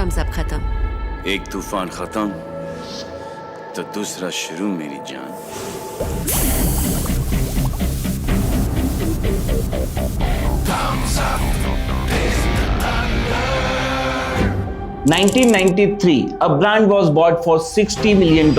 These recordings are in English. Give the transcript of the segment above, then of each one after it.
Thums up खत्म। एक तूफान खत्म तो दूसरा शुरू मेरी जान। Thumbs up, taste the thunder. 1993, a brand was bought for $60 million.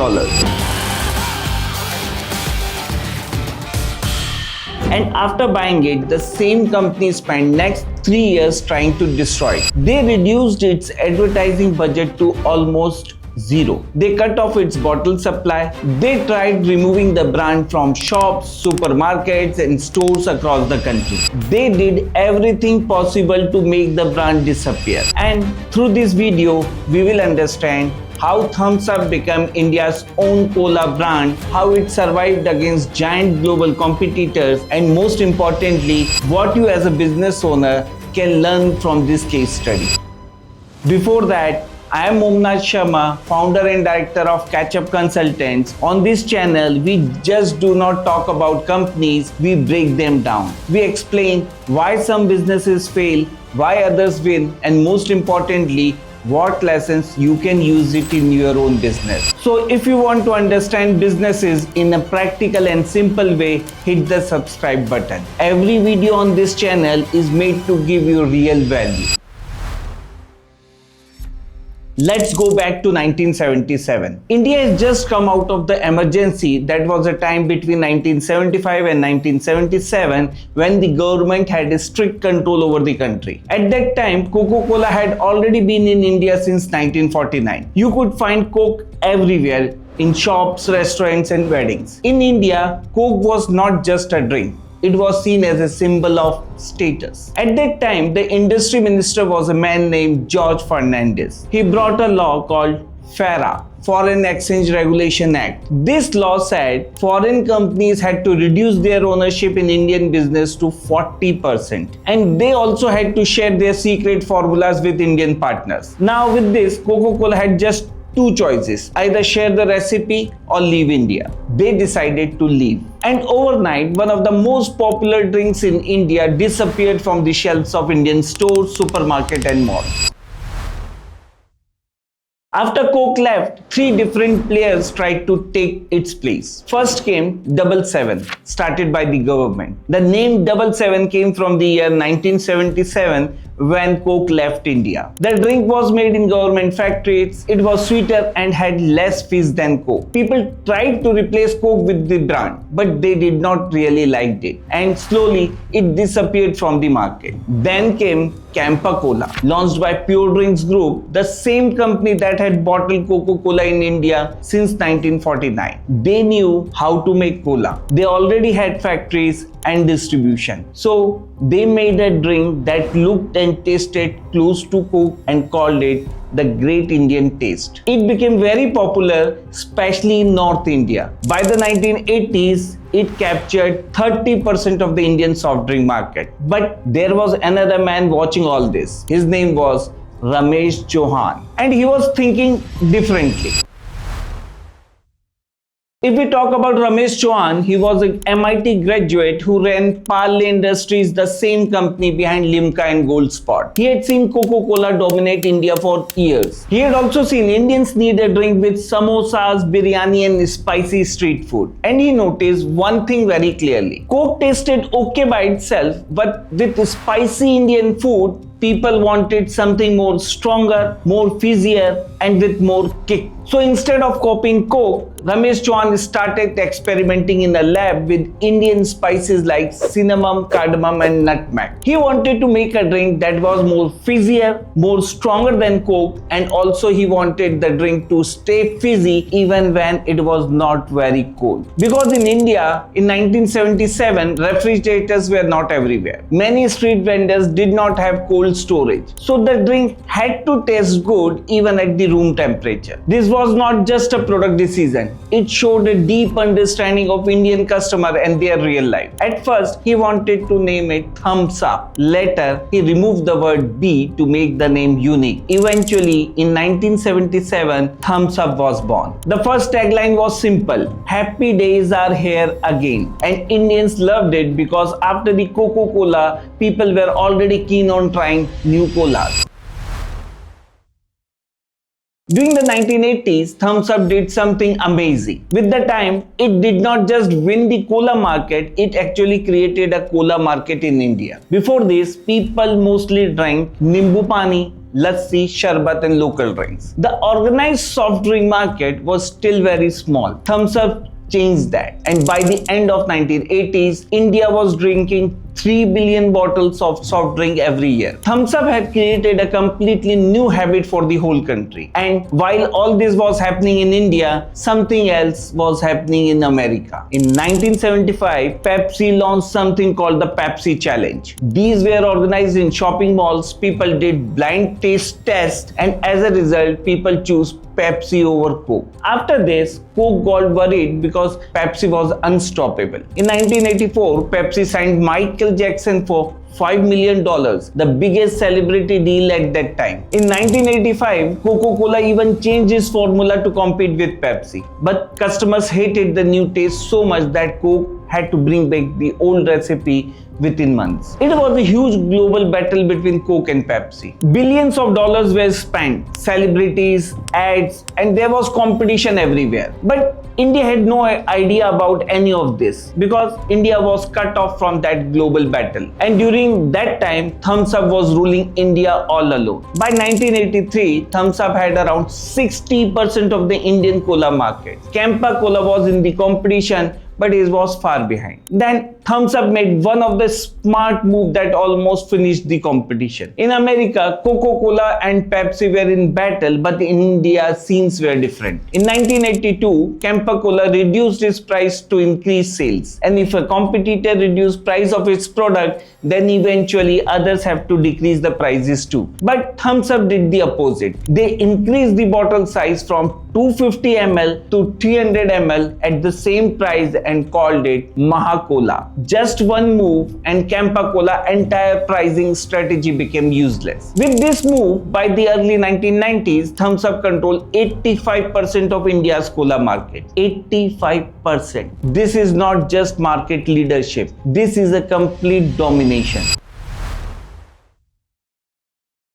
And after buying it, the same company spent next 3 years trying to destroy it. They reduced its advertising budget to almost zero. They cut off its bottle supply. They tried removing the brand from shops, supermarkets, and stores across the country. They did everything possible to make the brand disappear. And through this video, we will understand how Thums Up became India's own cola brand, how it survived against giant global competitors, and most importantly, what you as a business owner can learn from this case study. Before that, I am Momnaz Sharma, founder and director of Catch-Up Consultants. On this channel, we just do not talk about companies, we break them down. We explain why some businesses fail, why others win, and most importantly, what lessons you can use it in your own business. So if you want to understand businesses in a practical and simple way, hit the subscribe button. Every video on this channel is made to give you real value. Let's go back to 1977. India has just come out of the emergency that was a time between 1975 and 1977 when the government had a strict control over the country. At that time, Coca-Cola had already been in India since 1949. You could find Coke everywhere in shops, restaurants, and weddings. In India, Coke was not just a drink. It was seen as a symbol of status. At that time, the industry minister was a man named George Fernandez. He brought a law called FERA, Foreign Exchange Regulation Act. This law said foreign companies had to reduce their ownership in Indian business to 40%. And they also had to share their secret formulas with Indian partners. Now with this, Coca-Cola had just two choices, either share the recipe or leave India. They decided to leave. And overnight, one of the most popular drinks in India disappeared from the shelves of Indian stores, supermarket, and malls. After Coke left, three different players tried to take its place. First came 77, started by the government. The name 77 came from the year 1977 when Coke left India. The drink was made in government factories. It was sweeter and had less fizz than Coke. People tried to replace Coke with the brand, but they did not really like it. And slowly, it disappeared from the market. Then came Campa Cola, launched by Pure Drinks Group, the same company that had bottled Coca-Cola in India since 1949. They knew how to make cola. They already had factories and distribution. So they made a drink that looked and tasted close to Coke and called it the Great Indian Taste. It became very popular, especially in North India. By the 1980s, it captured 30% of the Indian soft drink market. But there was another man watching all this. His name was Ramesh Chauhan, and he was thinking differently. If we talk about Ramesh Chauhan, he was an MIT graduate who ran Parle Industries, the same company behind Limca and Gold Spot. He had seen Coca-Cola dominate India for years. He had also seen Indians need a drink with samosas, biryani, and spicy street food. And he noticed one thing very clearly. Coke tasted okay by itself, but with spicy Indian food, people wanted something more stronger, more fizzier, and with more kick. So instead of copying Coke, Ramesh Chauhan started experimenting in a lab with Indian spices like cinnamon, cardamom, and nutmeg. He wanted to make a drink that was more fizzier, more stronger than Coke, and also he wanted the drink to stay fizzy even when it was not very cold. Because in India, in 1977, refrigerators were not everywhere. Many street vendors did not have cold storage. So the drink had to taste good even at the room temperature. This was not just a product decision. It showed a deep understanding of Indian customer and their real life. At first, he wanted to name it Thums Up. Later, he removed the word B to make the name unique. Eventually, in 1977, Thums Up was born. The first tagline was simple: "Happy days are here again." And Indians loved it because after the Coca-Cola, people were already keen on trying new colas. During the 1980s, Thums Up did something amazing. With the time, it did not just win the cola market, it actually created a cola market in India. Before this, people mostly drank Nimbu Pani, lassi, sharbat and local drinks. The organized soft drink market was still very small. Thums Up changed that, and by the end of 1980s, India was drinking 3 billion bottles of soft drink every year. Thums Up had created a completely new habit for the whole country. And while all this was happening in India, something else was happening in America. In 1975, Pepsi launched something called the Pepsi Challenge. These were organized in shopping malls. People did blind taste tests, and as a result, people choose Pepsi over Coke. After this, Coke got worried because Pepsi was unstoppable. In 1984, Pepsi signed Michael Jackson for $5 million, the biggest celebrity deal at that time. In 1985, Coca-Cola even changed its formula to compete with Pepsi. But customers hated the new taste so much that Coke had to bring back the old recipe within months. It was a huge global battle between Coke and Pepsi. Billions of dollars were spent, celebrities, ads, and there was competition everywhere. But India had no idea about any of this because India was cut off from that global battle. And during that time, Thums Up was ruling India all alone. By 1983, Thums Up had around 60% of the Indian cola market. Campa Cola was in the competition, but it was far behind. Then Thums Up made one of the smart moves that almost finished the competition. In America, Coca-Cola and Pepsi were in battle, but in India, scenes were different. In 1982, Campa Cola reduced its price to increase sales. And if a competitor reduced price of its product, then eventually others have to decrease the prices too. But Thums Up did the opposite. They increased the bottle size from 250 ml to 300 ml at the same price and called it Maha Cola. Just one move and Campa Cola entire pricing strategy became useless. With this move, by the early 1990s, Thums Up controlled 85% of India's cola market. 85%. This is not just market leadership. This is a complete domination.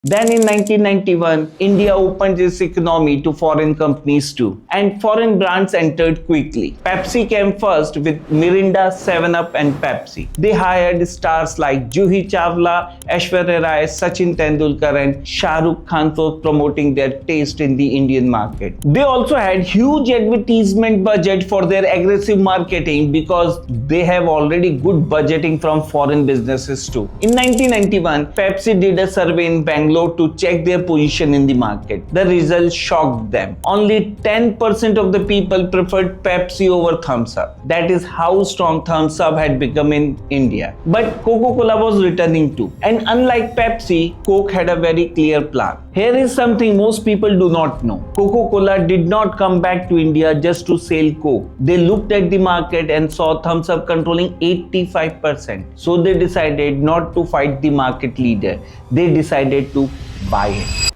Then in 1991, India opened its economy to foreign companies too, and foreign brands entered quickly. Pepsi came first with Mirinda, 7-Up and Pepsi. They hired stars like Juhi Chawla, Aishwarya Rai, Sachin Tendulkar and Shah Rukh Khan for promoting their taste in the Indian market. They also had huge advertisement budget for their aggressive marketing because they have already good budgeting from foreign businesses too. In 1991, Pepsi did a survey in Bangalore to check their position in the market. The results shocked them. Only 10% of the people preferred Pepsi over Thums Up. That is how strong Thums Up had become in India. But Coca-Cola was returning too. And unlike Pepsi, Coke had a very clear plan. Here is something most people do not know. Coca-Cola did not come back to India just to sell Coke. They looked at the market and saw Thums Up controlling 85%. So they decided not to fight the market leader. They decided to buy it.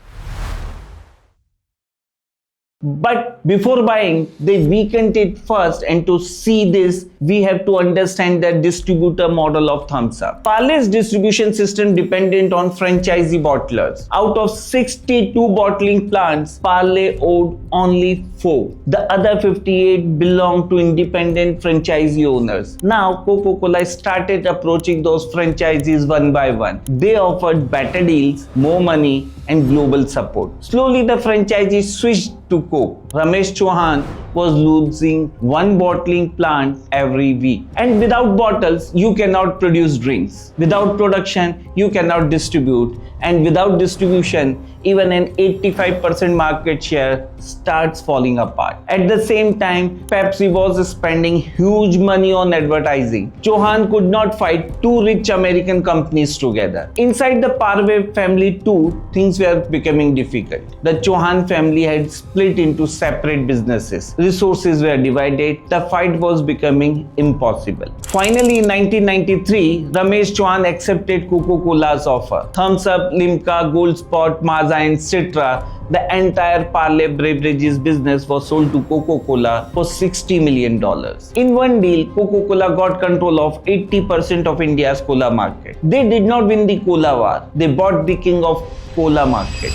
But before buying, they weakened it first, and to see this, we have to understand the distributor model of Thums Up. Parle's distribution system depended on franchisee bottlers. Out of 62 bottling plants, Parle owed only 4. The other 58 belonged to independent franchisee owners. Now, Coca-Cola started approaching those franchisees one by one. They offered better deals, more money, and global support. Slowly, the franchisees switched to Coke. Ramesh Chauhan was losing one bottling plant every week. And without bottles, you cannot produce drinks. Without production, you cannot distribute. And without distribution, even an 85% market share starts falling apart. At the same time, Pepsi was spending huge money on advertising. Chauhan could not fight two rich American companies together. Inside the Parle family too, things were becoming difficult. The Chauhan family had split into separate businesses. Resources were divided. The fight was becoming impossible. Finally, in 1993, Ramesh Chauhan accepted Coca-Cola's offer. Thums Up, Limca, Gold Spot, Maaza, and Citra, the entire Parle beverages business was sold to Coca-Cola for $60 million. In one deal, Coca-Cola got control of 80% of India's cola market. They did not win the cola war. They bought the king of cola market.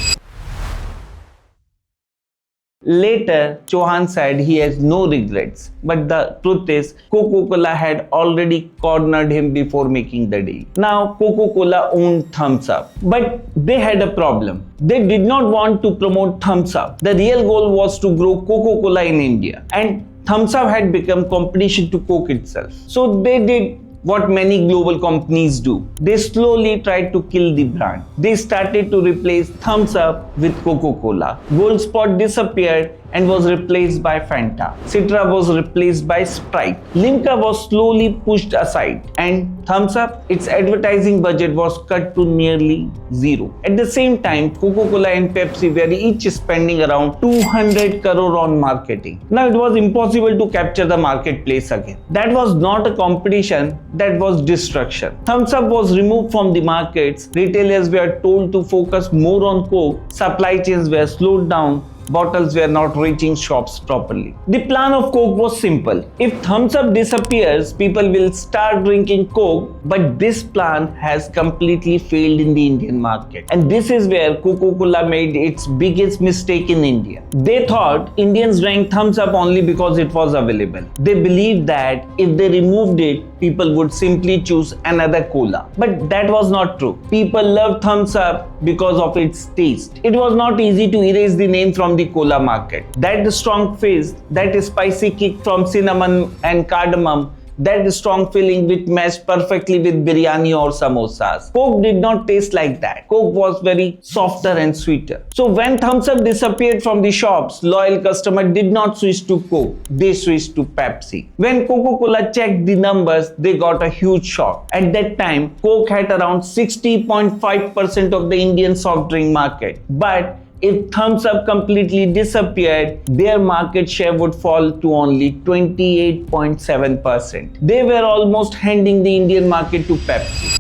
Later, Chauhan said he has no regrets. But the truth is, Coca-Cola had already cornered him before making the deal. Now, Coca-Cola owned Thums Up. But they had a problem. They did not want to promote Thums Up. The real goal was to grow Coca-Cola in India. And Thums Up had become competition to Coke itself. So they did what many global companies do. They slowly tried to kill the brand. They started to replace Thums Up with Coca-Cola. Gold Spot disappeared and was replaced by Fanta. Citra was replaced by Sprite. Limca was slowly pushed aside, and Thums Up, its advertising budget was cut to nearly zero. At the same time, Coca-Cola and Pepsi were each spending around 200 crore on marketing. Now it was impossible to capture the marketplace again. That was not a competition, that was destruction. Thums Up was removed from the markets. Retailers were told to focus more on Coke. Supply chains were slowed down. Bottles were not reaching shops properly. The plan of Coke was simple. If Thums Up disappears, people will start drinking Coke, but this plan has completely failed in the Indian market. And this is where Coca-Cola made its biggest mistake in India. They thought Indians drank Thums Up only because it was available. They believed that if they removed it, people would simply choose another cola. But that was not true. People loved Thums Up because of its taste. It was not easy to erase the name from the cola market. That strong fizz, that spicy kick from cinnamon and cardamom, that strong feeling which matched perfectly with biryani or samosas. Coke did not taste like that. Coke was very softer and sweeter. So when Thums Up disappeared from the shops, loyal customers did not switch to Coke. They switched to Pepsi. When Coca-Cola checked the numbers, they got a huge shock. At that time, Coke had around 60.5% of the Indian soft drink market. But if Thums Up completely disappeared, their market share would fall to only 28.7%. They were almost handing the Indian market to Pepsi.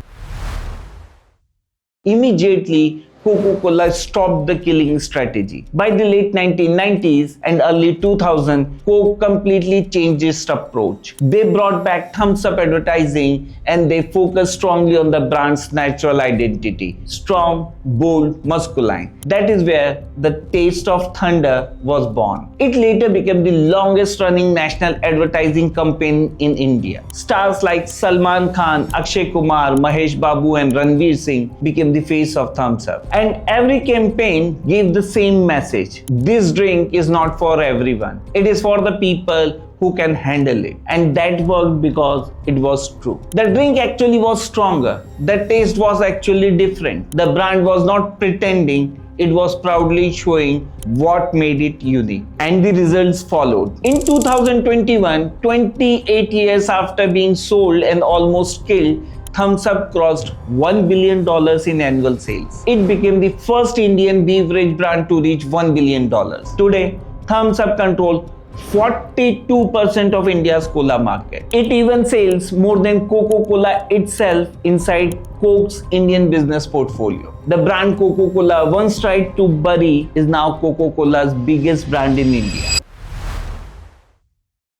Immediately, Coca-Cola stopped the killing strategy. By the late 1990s and early 2000s, Coke completely changed its approach. They brought back Thums Up advertising and they focused strongly on the brand's natural identity. Strong, bold, masculine. That is where the Taste of Thunder was born. It later became the longest running national advertising campaign in India. Stars like Salman Khan, Akshay Kumar, Mahesh Babu and Ranveer Singh became the face of Thums Up. And every campaign gave the same message. This drink is not for everyone. It is for the people who can handle it. And that worked because it was true. The drink actually was stronger. The taste was actually different. The brand was not pretending. It was proudly showing what made it unique. And the results followed. In 2021, 28 years after being sold and almost killed, Thums Up crossed $1 billion in annual sales. It became the first Indian beverage brand to reach $1 billion. Today, Thums Up controls 42% of India's cola market. It even sells more than Coca-Cola itself inside Coke's Indian business portfolio. The brand Coca-Cola once tried to bury is now Coca-Cola's biggest brand in India.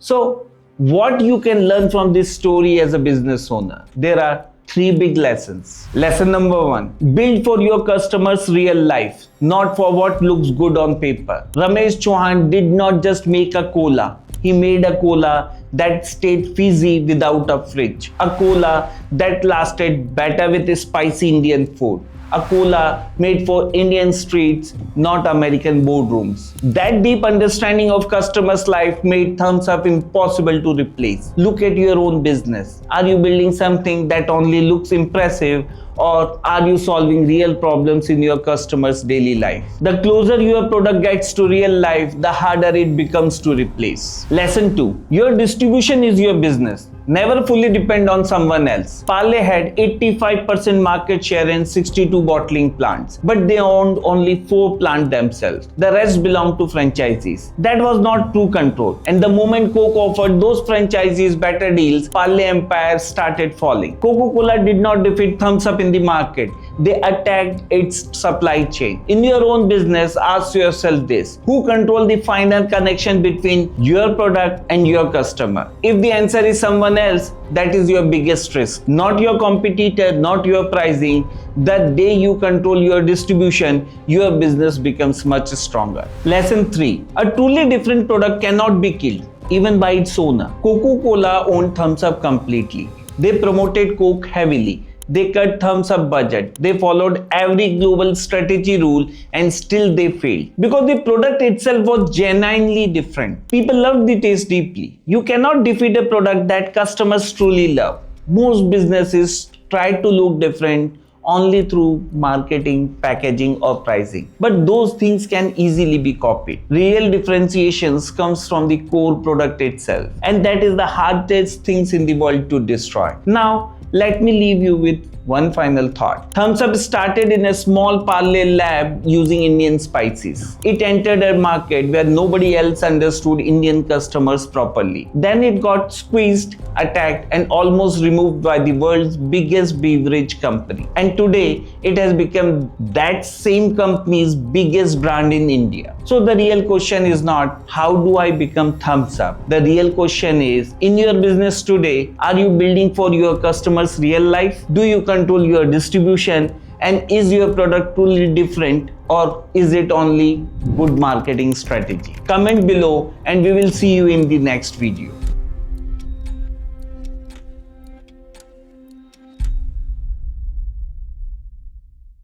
So, what you can learn from this story as a business owner? There are 3 big lessons. Lesson number 1, build for your customers' real life, not for what looks good on paper. Ramesh Chauhan did not just make a cola. He made a cola that stayed fizzy without a fridge. A cola that lasted better with spicy Indian food. A cola made for Indian streets, not American boardrooms. That deep understanding of customers' life made Thums Up impossible to replace. Look at your own business. Are you building something that only looks impressive, or are you solving real problems in your customers' daily life? The closer your product gets to real life, the harder it becomes to replace. Lesson 2. Your distribution is your business. Never fully depend on someone else. Parle had 85% market share in 62 bottling plants, but they owned only 4 plants themselves. The rest belonged to franchisees. That was not true control. And the moment Coke offered those franchisees better deals, Parle empire started falling. Coca-Cola did not defeat Thums Up in the market. they attacked its supply chain. In your own business, ask yourself this: who control the final connection between your product and your customer? If the answer is someone else, that is your biggest risk. Not your competitor, not your pricing. The day you control your distribution, your business becomes much stronger. Lesson 3. A truly different product cannot be killed, even by its owner. Coca-Cola owned Thums Up completely. They promoted Coke heavily. They cut Thums Up budget. They followed every global strategy rule and still they failed. Because the product itself was genuinely different. People loved the taste deeply. You cannot defeat a product that customers truly love. Most businesses try to look different only through marketing, packaging or pricing. But those things can easily be copied. Real differentiations comes from the core product itself. And that is the hardest things in the world to destroy. Now, let me leave you with one final thought. Thums Up started in a small parlor lab using Indian spices. It entered a market where nobody else understood Indian customers properly. Then it got squeezed, attacked and almost removed by the world's biggest beverage company. And today it has become that same company's biggest brand in India. So the real question is not how do I become Thums Up? The real question is, in your business today, are you building for your customers' real life? Do you control your distribution? And is your product truly different, or is it only good marketing strategy? Comment below and we will see you in the next video.